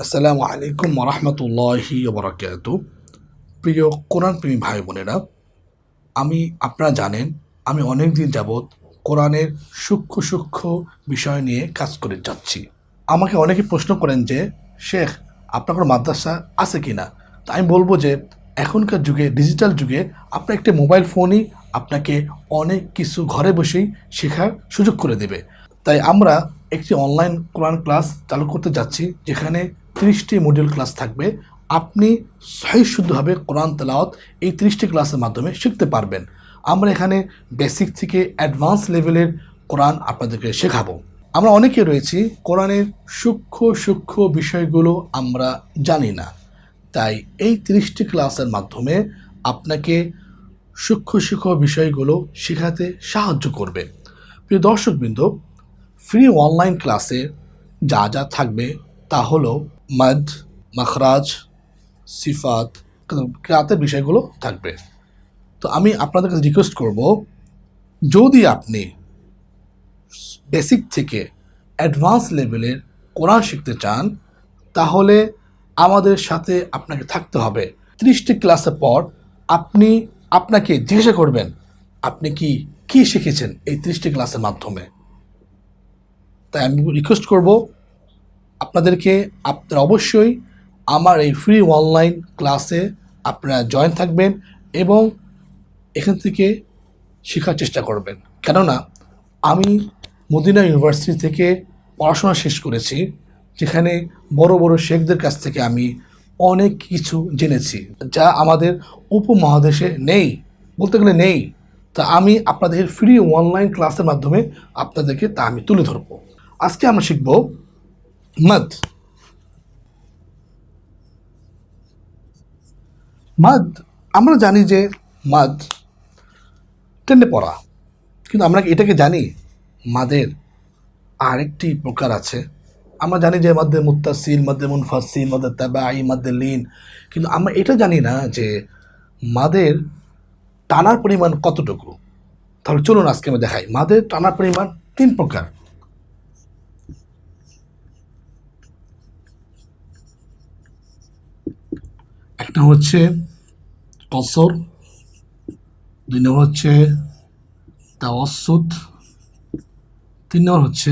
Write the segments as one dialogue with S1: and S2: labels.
S1: আসসালামু আলাইকুম ওরহমতুল্লাহি ওবরাকাতু। প্রিয় কোরআন প্রেমী ভাই বোনেরা, আপনারা জানেন আমি অনেক দিন যাবৎ কোরআনের সূক্ষ্ম সূক্ষ্ম বিষয় নিয়ে কাজ করে যাচ্ছি। আমাকে অনেকে প্রশ্ন করেন যে শেখ, আপনার কোনো মাদ্রাসা আছে কি না? তো আমি বলবো যে এখনকার যুগে, ডিজিটাল যুগে, আপনার একটি মোবাইল ফোনই আপনাকে অনেক কিছু ঘরে বসেই শেখার সুযোগ করে দেবে। তাই আমরা একটি অনলাইন কোরআন ক্লাস চালু করতে যাচ্ছি, যেখানে 30টি মডিউল ক্লাস থাকবে। আপনি সহিশুদ্ধভাবে কোরআন তেলাওয়াত এই 30টি ক্লাসের মাধ্যমে শিখতে পারবেন। আমরা এখানে বেসিক থেকে অ্যাডভান্স লেভেলের কোরআন আপনাদেরকে শেখাবো। আমরা অনেকে রয়েছি কোরআনের সূক্ষ্ম সূক্ষ্ম বিষয়গুলো আমরা জানি না, তাই এই 30টি ক্লাসের মাধ্যমে আপনাকে সূক্ষ্ম সূক্ষ্ম বিষয়গুলো শেখাতে সাহায্য করবে। প্রিয় দর্শকবৃন্দ, ফ্রি অনলাইন ক্লাসে যা যা থাকবে তা হলো মদ, মখরাজ, সিফাত, কিরাতের বিষয়গুলো থাকবে। তো আমি আপনাদের কাছে রিকোয়েস্ট করব, যদি আপনি বেসিক থেকে অ্যাডভান্স লেভেলের কোরআন শিখতে চান, তাহলে আমাদের সাথে আপনাকে থাকতে হবে। 30টি ক্লাসের পর আপনাকে জিজ্ঞাসা করবেন আপনি কি শিখেছেন এই 30টি ক্লাসের মাধ্যমে। তাই আমি রিকোয়েস্ট করব আপনাদেরকে, আপনারা অবশ্যই আমার এই ফ্রি অনলাইন ক্লাসে আপনারা জয়েন থাকবেন এবং এখান থেকে শেখার চেষ্টা করবেন। কেননা আমি মদিনা ইউনিভার্সিটি থেকে পড়াশোনা শেষ করেছি, যেখানে বড় বড় শেখদের কাছ থেকে আমি অনেক কিছু জেনেছি, যা আমাদের উপমহাদেশে নেই, বলতে গেলে নেই। তা আমি আপনাদের ফ্রি অনলাইন ক্লাসের মাধ্যমে আপনাদেরকে তা আমি তুলে ধরব। আজকে আমরা শিখব মদ। মদ, আমরা জানি যে মদ টেনে পড়া, কিন্তু আমরা এটাকে জানি মাদের আরেকটি প্রকার আছে। আমরা জানি যে মধ্যে মুত্তাসিল, মধ্যে মুনফাসিল, মধ্যে তাবাই, মধ্যে লিন, কিন্তু আমরা এটা জানি না যে মাদের টানার পরিমাণ কতটুকু। তাহলে চলুন আজকে আমি দেখাই। মাদের টানার পরিমাণ 3 প্রকার। একটা হচ্ছে কসর, 2 নম্বর হচ্ছে তাওয়াসসুত, 3 নম্বর হচ্ছে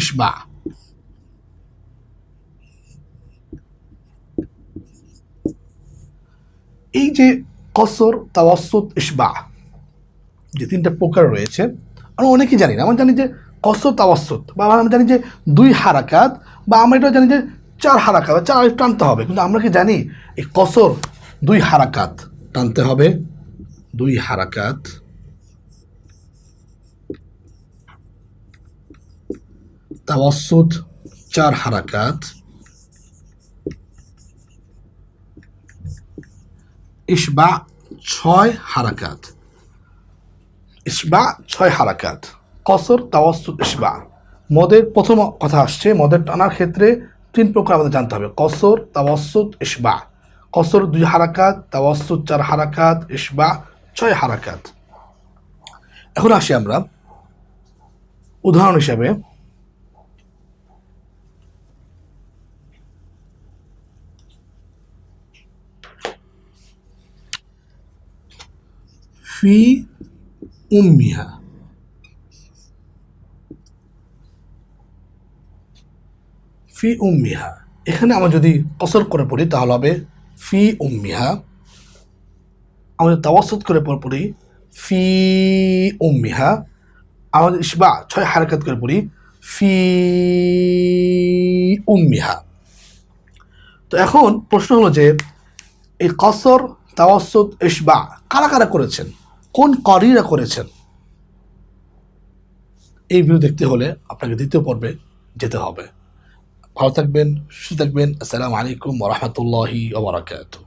S1: ইশবা। এই যে কসর, তাওয়াসসুত, ইশবা, যে 3টা প্রকার রয়েছে, আমরা অনেকেই জানি না। আমরা জানি যে কসর, তাওয়াসসুত, বা আমরা জানি যে 2 হারাকাত, বা আমরা এটা জানি যে 4 হারাকাত, 4 টানতে হবে। কিন্তু আমরা কি জানি এই কসর 2 হারাকাত টানতে হবে, 2 হারাকাত। তাওয়াসসুত 4 হারাকাত, ইশবা 6 হারাকাত। ইশবা 6 হারাকাত, কসর, তাওয়াসসুত, ইশবা। মদের প্রথম কথা আসছে, মদের টানার ক্ষেত্রে 3 প্রকার আমাদের জানতে হবে: কসর, তাওয়াসসুত, ইশবা। কসর 2 হারাকাত, তাওয়াসসুত 4 হারাকাত, ইশবা 6 হারাকাত। এখন আসি আমরা উদাহরণ হিসাবে। ফি উম্মিহা, ফি উম্মিহা, এখানে আমরা যদি কসর করে পড়ি তাহলে হবে ফি উম্মিহা। আমাদের তাওয়াসসুত করে পড়ি ফি উম্মিহা। আমাদের ইশবা 6 হারাকাত করে পড়ি ফি উম্মিহা। তো এখন প্রশ্ন হলো যে এই কসর, তাওয়াসসুত, ইশবা কারা কারা করেছেন, কোন কারীরা করেছেন? এই ভিডিও দেখতে হলে আপনাকে 2য় পর্বে যেতে হবে। ভালো থাকবেন, সুস্থ থাকবেন। আসসালামু আলাইকুম ওয়া রাহমাতুল্লাহি ওয়া বারাকাতুহু।